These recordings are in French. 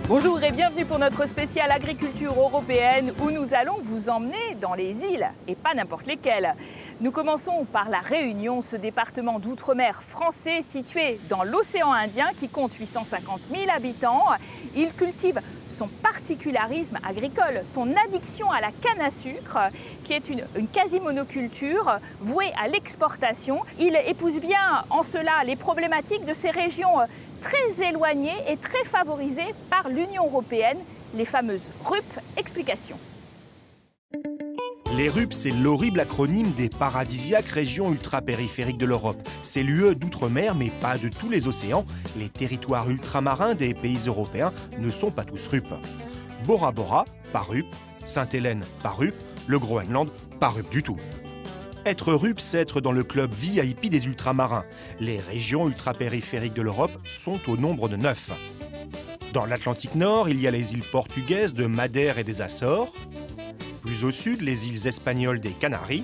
Bonjour et bienvenue pour notre spécial agriculture européenne où nous allons vous emmener dans les îles et pas n'importe lesquelles. Nous commençons par la Réunion, ce département d'outre-mer français situé dans l'océan Indien qui compte 850 000 habitants. Il cultive son particularisme agricole, son addiction à la canne à sucre qui est une quasi-monoculture vouée à l'exportation. Il épouse bien en cela les problématiques de ces régions très éloignées et très favorisées par l'Union européenne, les fameuses RUP. Explication. Les RUP, c'est l'horrible acronyme des paradisiaques régions ultra-périphériques de l'Europe. C'est l'UE d'outre-mer, mais pas de tous les océans. Les territoires ultramarins des pays européens ne sont pas tous RUP. Bora Bora, pas RUP. Sainte-Hélène, pas RUP. Le Groenland, pas RUP du tout. Être RUP, c'est être dans le club VIP des ultramarins. Les régions ultra-périphériques de l'Europe sont au nombre de 9. Dans l'Atlantique Nord, il y a les îles portugaises de Madère et des Açores. Plus au sud, les îles espagnoles des Canaries.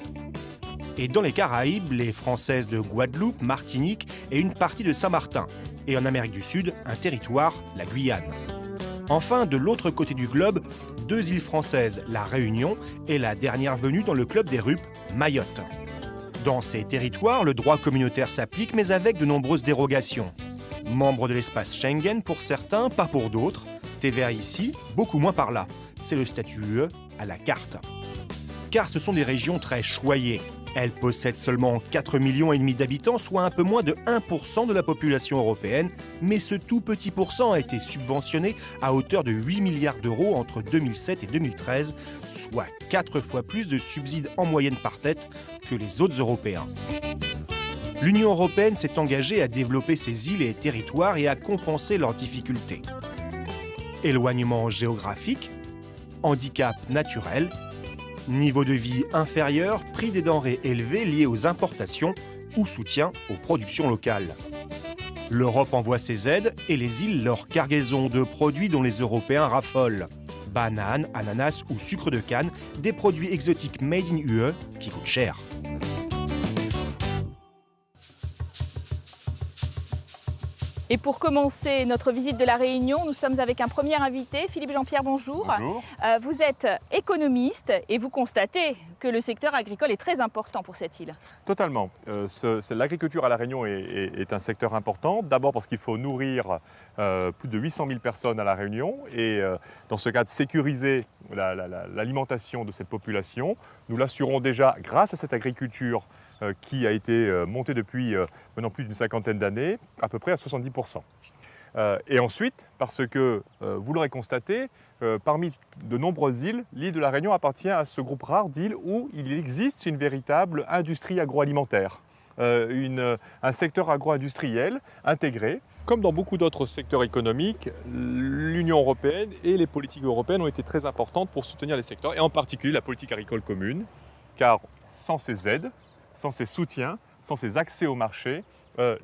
Et dans les Caraïbes, les françaises de Guadeloupe, Martinique et une partie de Saint-Martin. Et en Amérique du Sud, un territoire, la Guyane. Enfin, de l'autre côté du globe, 2 îles françaises, la Réunion et la dernière venue dans le club des RUP, Mayotte. Dans ces territoires, le droit communautaire s'applique, mais avec de nombreuses dérogations. Membres de l'espace Schengen pour certains, pas pour d'autres. TVA ici, beaucoup moins par là. C'est le statut UE à la carte. Car ce sont des régions très choyées. Elles possèdent seulement 4,5 millions d'habitants, soit un peu moins de 1% de la population européenne, mais ce tout petit pourcent a été subventionné à hauteur de 8 milliards d'euros entre 2007 et 2013, soit 4 fois plus de subsides en moyenne par tête que les autres Européens. L'Union européenne s'est engagée à développer ces îles et territoires et à compenser leurs difficultés. Éloignement géographique, handicap naturel, niveau de vie inférieur, prix des denrées élevés liés aux importations ou soutien aux productions locales. L'Europe envoie ses aides et les îles leur cargaison de produits dont les Européens raffolent. Bananes, ananas ou sucre de canne, des produits exotiques made in UE qui coûtent cher. Et pour commencer notre visite de la Réunion, nous sommes avec un premier invité. Philippe Jean-Pierre, bonjour. Bonjour. Vous êtes économiste et vous constatez que le secteur agricole est très important pour cette île. Totalement. L'agriculture à La Réunion est un secteur important. D'abord parce qu'il faut nourrir plus de 800 000 personnes à La Réunion et dans ce cadre sécuriser l'alimentation de cette population. Nous l'assurons déjà grâce à cette agriculture qui a été montée depuis maintenant plus d'une cinquantaine d'années, à peu près à 70%. Et ensuite, parce que, vous l'aurez constaté, parmi de nombreuses îles, l'île de la Réunion appartient à ce groupe rare d'îles où il existe une véritable industrie agroalimentaire, un secteur agro-industriel intégré. Comme dans beaucoup d'autres secteurs économiques, l'Union européenne et les politiques européennes ont été très importantes pour soutenir les secteurs, et en particulier la politique agricole commune, car sans ces aides, sans ces soutiens, sans ces accès au marché,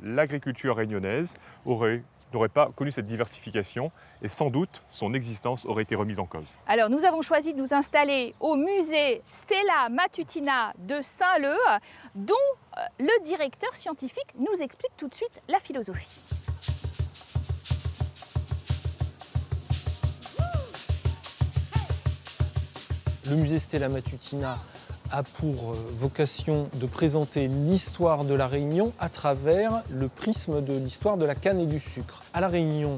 l'agriculture réunionnaise n'aurait pas connu cette diversification et sans doute son existence aurait été remise en cause. Alors nous avons choisi de nous installer au musée Stella Matutina de Saint-Leu, dont le directeur scientifique nous explique tout de suite la philosophie. Le musée Stella Matutina a pour vocation de présenter l'histoire de la Réunion à travers le prisme de l'histoire de la canne et du sucre. À la Réunion,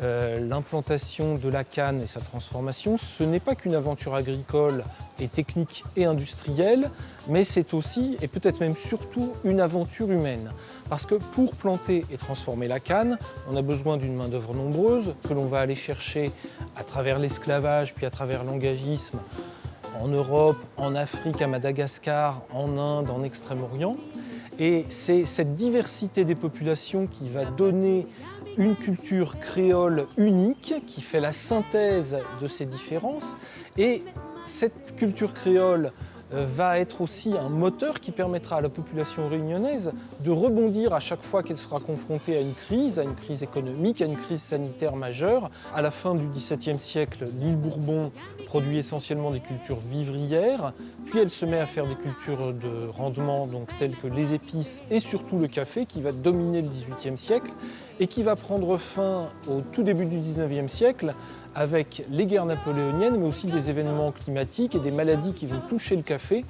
l'implantation de la canne et sa transformation, ce n'est pas qu'une aventure agricole et technique et industrielle, mais c'est aussi, et peut-être même surtout, une aventure humaine. Parce que pour planter et transformer la canne, on a besoin d'une main-d'œuvre nombreuse que l'on va aller chercher à travers l'esclavage, puis à travers l'engagisme, en Europe, en Afrique, à Madagascar, en Inde, en Extrême-Orient. Et c'est cette diversité des populations qui va donner une culture créole unique, qui fait la synthèse de ces différences. Et cette culture créole va être aussi un moteur qui permettra à la population réunionnaise de rebondir à chaque fois qu'elle sera confrontée à une crise économique, à une crise sanitaire majeure. À la fin du XVIIe siècle, l'île Bourbon produit essentiellement des cultures vivrières, puis elle se met à faire des cultures de rendement, donc telles que les épices et surtout le café, qui va dominer le XVIIIe siècle et qui va prendre fin au tout début du XIXe siècle avec les guerres napoléoniennes, mais aussi des événements climatiques et des maladies qui vont toucher le café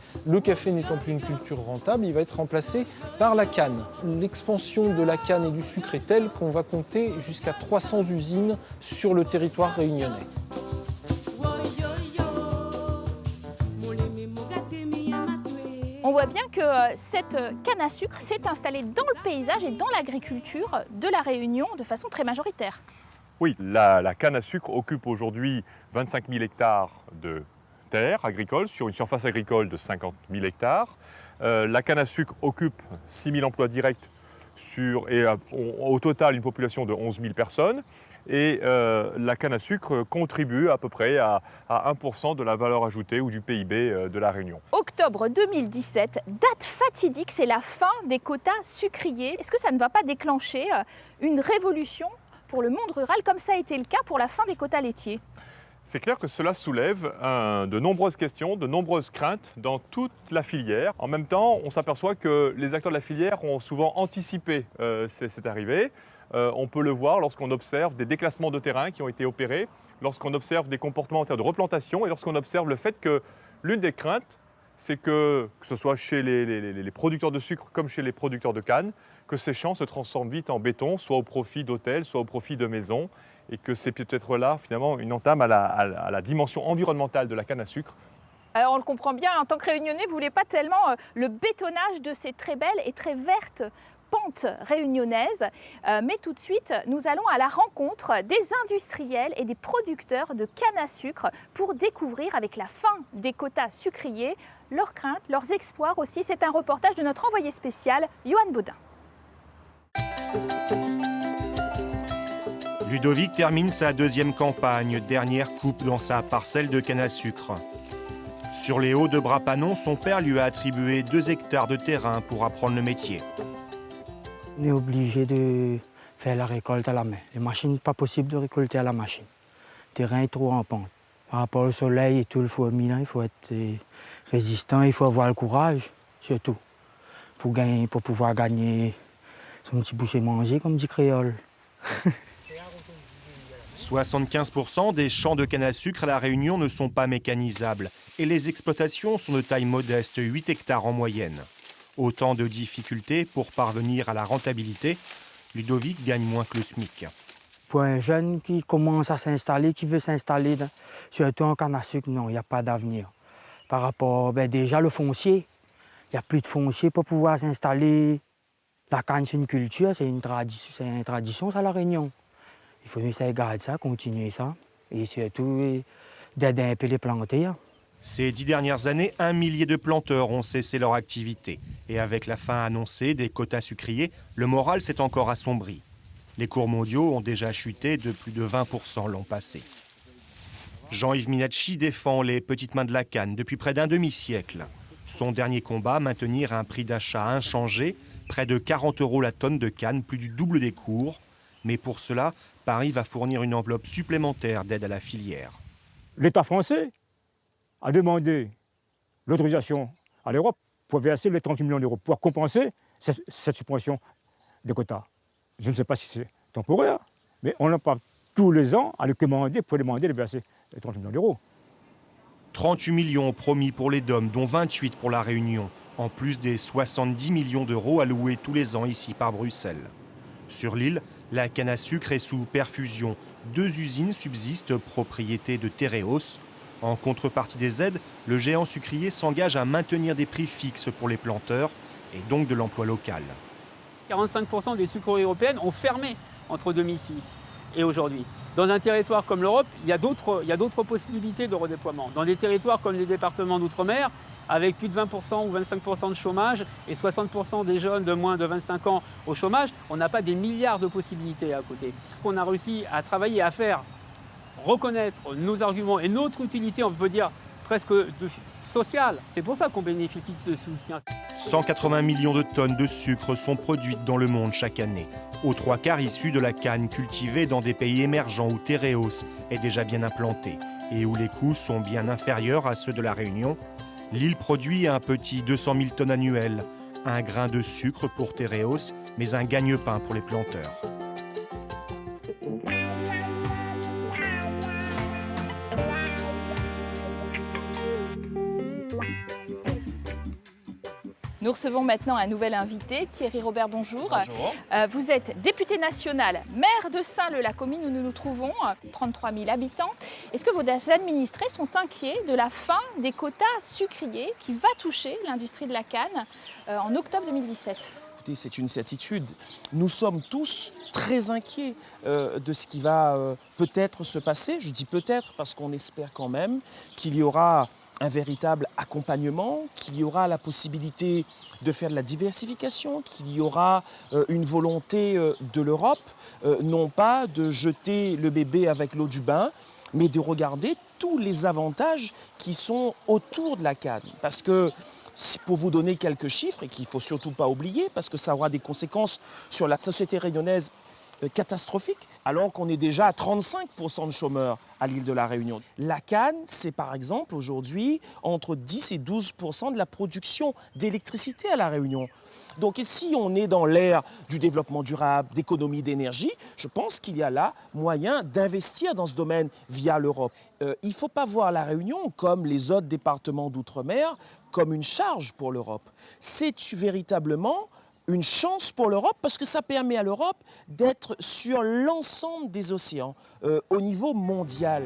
n'étant plus une culture rentable, il va être remplacé par la canne. L'expansion de la canne et du sucre est telle qu'on va compter jusqu'à 300 usines sur le territoire réunionnais. On voit bien que cette canne à sucre s'est installée dans le paysage et dans l'agriculture de la Réunion de façon très majoritaire. Oui, la canne à sucre occupe aujourd'hui 25 000 hectares de terres agricoles sur une surface agricole de 50 000 hectares. La canne à sucre occupe 6 000 emplois directs au total une population de 11 000 personnes. Et la canne à sucre contribue à peu près à 1% de la valeur ajoutée ou du PIB de la Réunion. Octobre 2017, date fatidique, c'est la fin des quotas sucriers. Est-ce que ça ne va pas déclencher une révolution pour le monde rural comme ça a été le cas pour la fin des quotas laitiers? C'est clair que cela soulève de nombreuses questions, de nombreuses craintes dans toute la filière. En même temps, on s'aperçoit que les acteurs de la filière ont souvent anticipé cette arrivée. On peut le voir lorsqu'on observe des déclassements de terrain qui ont été opérés, lorsqu'on observe des comportements en termes de replantation et lorsqu'on observe le fait que l'une des craintes, c'est que ce soit chez les producteurs de sucre comme chez les producteurs de canne, que ces champs se transforment vite en béton, soit au profit d'hôtels, soit au profit de maisons, et que c'est peut-être là, finalement, une entame à la dimension environnementale de la canne à sucre. Alors on le comprend bien, en tant que Réunionnais, vous ne voulez pas tellement le bétonnage de ces très belles et très vertes pentes réunionnaises. Mais tout de suite, nous allons à la rencontre des industriels et des producteurs de canne à sucre pour découvrir, avec la fin des quotas sucriers, leurs craintes, leurs exploits aussi. C'est un reportage de notre envoyé spécial, Johan Baudin. Ludovic termine sa deuxième campagne, dernière coupe dans sa parcelle de canne à sucre. Sur les hauts de Bras-Panon, son père lui a attribué 2 hectares de terrain pour apprendre le métier. On est obligé de faire la récolte à la main. Les machines, pas possible de récolter à la machine. Le terrain est trop en pente. Par rapport au soleil et tout, il faut être il faut être résistant, il faut avoir le courage, surtout, pour pouvoir gagner son petit boucher manger, comme dit Créole. 75% des champs de canne à sucre à La Réunion ne sont pas mécanisables et les exploitations sont de taille modeste, 8 hectares en moyenne. Autant de difficultés pour parvenir à la rentabilité. Ludovic gagne moins que le SMIC. Pour un jeune qui commence à s'installer, qui veut s'installer, surtout en canne à sucre, non, il n'y a pas d'avenir. Par rapport, déjà le foncier, il n'y a plus de foncier pour pouvoir s'installer. La canne, c'est une culture, c'est une tradition, ça, La Réunion. Il faut essayer de garder ça, continuer ça, et surtout d'aider un peu les planter. Ces 10 dernières années, 1 millier de planteurs ont cessé leur activité. Et avec la fin annoncée des quotas sucriers, le moral s'est encore assombri. Les cours mondiaux ont déjà chuté de plus de 20% l'an passé. Jean-Yves Minacci défend les petites mains de la canne depuis près d'un demi-siècle. Son dernier combat, maintenir un prix d'achat inchangé, près de 40 € la tonne de canne, plus du double des cours. Mais pour cela, Paris va fournir une enveloppe supplémentaire d'aide à la filière. L'État français a demandé l'autorisation à l'Europe pour verser les 38 millions d'euros, pour compenser cette suppression des quotas. Je ne sais pas si c'est temporaire, mais on n'a pas tous les ans à le commander pour demander de verser les 38 millions d'euros. 38 millions promis pour les DOM, dont 28 pour La Réunion, en plus des 70 millions d'euros alloués tous les ans ici par Bruxelles. Sur l'île, la canne à sucre est sous perfusion. 2 usines subsistent, propriété de Tereos. En contrepartie des aides, le géant sucrier s'engage à maintenir des prix fixes pour les planteurs et donc de l'emploi local. 45% des sucreries européennes ont fermé entre 2006 et aujourd'hui. Dans un territoire comme l'Europe, il y a d'autres possibilités de redéploiement. Dans des territoires comme les départements d'outre-mer, avec plus de 20% ou 25% de chômage et 60% des jeunes de moins de 25 ans au chômage, on n'a pas des milliards de possibilités à côté. On a réussi à travailler, à faire reconnaître nos arguments et notre utilité, on peut dire presque sociale. C'est pour ça qu'on bénéficie de ce soutien. 180 millions de tonnes de sucre sont produites dans le monde chaque année, aux 3/4 issues de la canne cultivée dans des pays émergents où Tereos est déjà bien implantée et où les coûts sont bien inférieurs à ceux de La Réunion. L'île produit un petit 200 000 tonnes annuelles, un grain de sucre pour Tereos, mais un gagne-pain pour les planteurs. Nous recevons maintenant un nouvel invité, Thierry Robert, bonjour. Bonjour. Vous êtes député national, maire de Saint-Leu, la commune où nous nous trouvons, 33 000 habitants. Est-ce que vos administrés sont inquiets de la fin des quotas sucriers qui va toucher l'industrie de la canne en octobre 2017 ? Écoutez, c'est une certitude. Nous sommes tous très inquiets de ce qui va peut-être se passer. Je dis peut-être parce qu'on espère quand même qu'il y aura un véritable accompagnement, qu'il y aura la possibilité de faire de la diversification, qu'il y aura une volonté de l'Europe, non pas de jeter le bébé avec l'eau du bain, mais de regarder tous les avantages qui sont autour de la canne. Parce que, pour vous donner quelques chiffres, et qu'il ne faut surtout pas oublier, parce que ça aura des conséquences sur la société réunionnaise catastrophique, alors qu'on est déjà à 35% de chômeurs à l'île de la Réunion. La canne, c'est par exemple aujourd'hui entre 10 et 12% de la production d'électricité à la Réunion. Donc si on est dans l'ère du développement durable, d'économie d'énergie, je pense qu'il y a là moyen d'investir dans ce domaine via l'Europe. Il ne faut pas voir la Réunion comme les autres départements d'outre-mer, comme une charge pour l'Europe. C'est véritablement une chance pour l'Europe parce que ça permet à l'Europe d'être sur l'ensemble des océans au niveau mondial.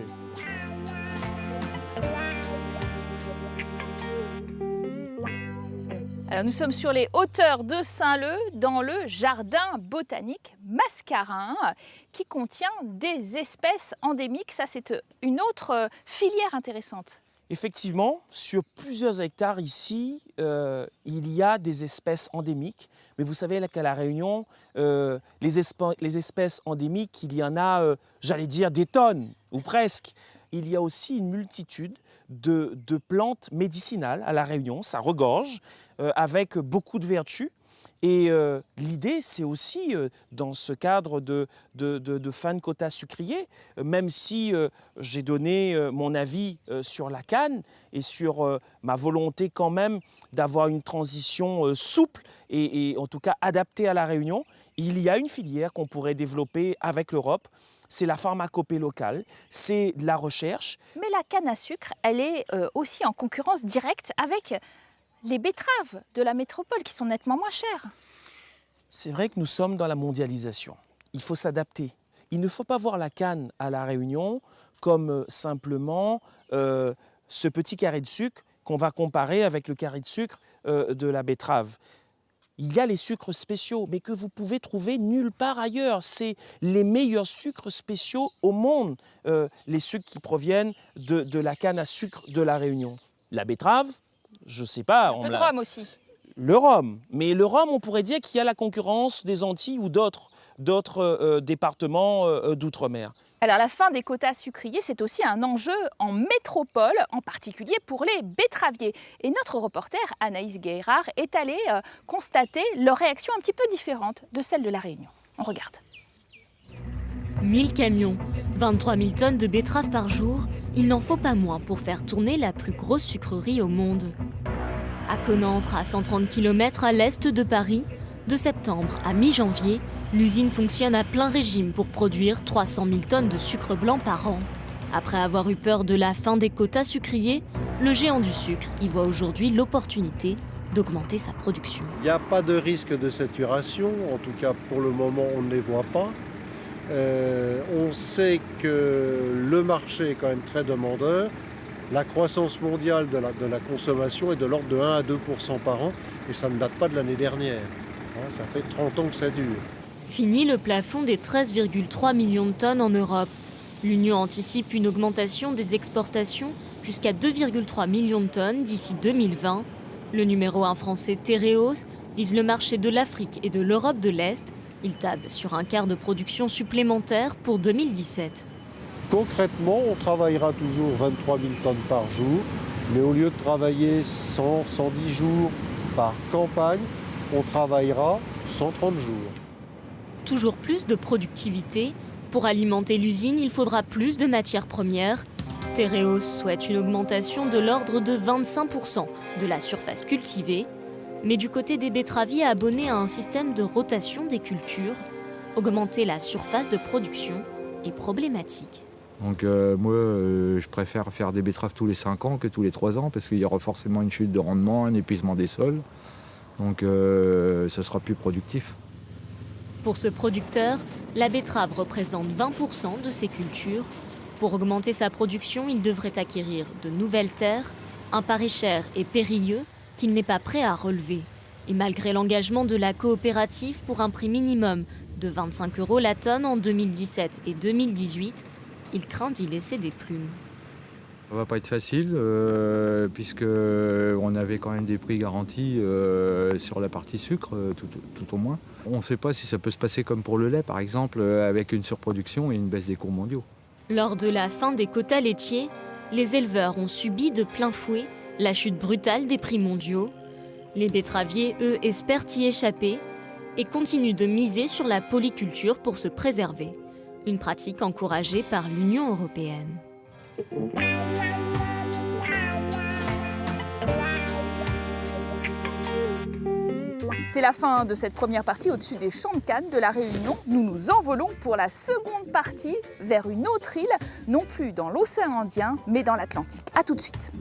Alors nous sommes sur les hauteurs de Saint-Leu, dans le jardin botanique Mascarin, qui contient des espèces endémiques. Ça, c'est une autre filière intéressante. Effectivement, sur plusieurs hectares ici, il y a des espèces endémiques. Mais vous savez qu'à La Réunion, les espèces endémiques, il y en a, j'allais dire, des tonnes, ou presque. Il y a aussi une multitude de plantes médicinales à La Réunion, ça regorge, avec beaucoup de vertus. Et l'idée, c'est aussi, dans ce cadre de fin de quotas sucriers, même si j'ai donné mon avis sur la canne et sur ma volonté quand même d'avoir une transition souple et en tout cas adaptée à La Réunion, il y a une filière qu'on pourrait développer avec l'Europe. C'est la pharmacopée locale, c'est de la recherche. Mais la canne à sucre, elle est aussi en concurrence directe avec les betteraves de la métropole qui sont nettement moins chères. C'est vrai que nous sommes dans la mondialisation. Il faut s'adapter. Il ne faut pas voir la canne à La Réunion comme simplement ce petit carré de sucre qu'on va comparer avec le carré de sucre de la betterave. Il y a les sucres spéciaux, mais que vous pouvez trouver nulle part ailleurs. C'est les meilleurs sucres spéciaux au monde, les sucres qui proviennent de la canne à sucre de La Réunion. La betterave, je ne sais pas. Un peu de rhum aussi. Le rhum. Mais le rhum, on pourrait dire qu'il y a la concurrence des Antilles ou d'autres départements d'outre-mer. Alors la fin des quotas sucriers, c'est aussi un enjeu en métropole, en particulier pour les betteraviers. Et notre reporter Anaïs Guérard est allée constater leur réaction un petit peu différente de celle de La Réunion. On regarde. 1000 camions, 23 000 tonnes de betteraves par jour, il n'en faut pas moins pour faire tourner la plus grosse sucrerie au monde. À Connantre, à 130 km à l'est de Paris, de septembre à mi-janvier, l'usine fonctionne à plein régime pour produire 300 000 tonnes de sucre blanc par an. Après avoir eu peur de la fin des quotas sucriers, le géant du sucre y voit aujourd'hui l'opportunité d'augmenter sa production. Il n'y a pas de risque de saturation, en tout cas pour le moment on ne les voit pas. On sait que le marché est quand même très demandeur. La croissance mondiale de la consommation est de l'ordre de 1 à 2% par an et ça ne date pas de l'année dernière. Ça fait 30 ans que ça dure. Fini le plafond des 13,3 millions de tonnes en Europe. L'Union anticipe une augmentation des exportations jusqu'à 2,3 millions de tonnes d'ici 2020. Le numéro 1 français Tereos vise le marché de l'Afrique et de l'Europe de l'Est. Il table sur un quart de production supplémentaire pour 2017. Concrètement, on travaillera toujours 23 000 tonnes par jour, mais au lieu de travailler 100, 110 jours par campagne, on travaillera 130 jours. Toujours plus de productivité. Pour alimenter l'usine, il faudra plus de matières premières. Tereos souhaite une augmentation de l'ordre de 25% de la surface cultivée. Mais du côté des betteraviers abonnés à un système de rotation des cultures, augmenter la surface de production est problématique. Donc je préfère faire des betteraves tous les 5 ans que tous les 3 ans parce qu'il y aura forcément une chute de rendement, un épuisement des sols. Donc ça sera plus productif. Pour ce producteur, la betterave représente 20% de ses cultures. Pour augmenter sa production, il devrait acquérir de nouvelles terres, un pari cher et périlleux qu'il n'est pas prêt à relever. Et malgré l'engagement de la coopérative pour un prix minimum de 25 € la tonne en 2017 et 2018, il craint d'y laisser des plumes. Ça va pas être facile puisqu'on avait quand même des prix garantis sur la partie sucre, tout au moins. On ne sait pas si ça peut se passer comme pour le lait, par exemple, avec une surproduction et une baisse des cours mondiaux. Lors de la fin des quotas laitiers, les éleveurs ont subi de plein fouet la chute brutale des prix mondiaux. Les betteraviers, eux, espèrent y échapper et continuent de miser sur la polyculture pour se préserver, une pratique encouragée par l'Union européenne. C'est la fin de cette première partie au-dessus des champs de canne de la Réunion. Nous nous envolons pour la seconde partie vers une autre île, non plus dans l'océan Indien, mais dans l'Atlantique. A tout de suite.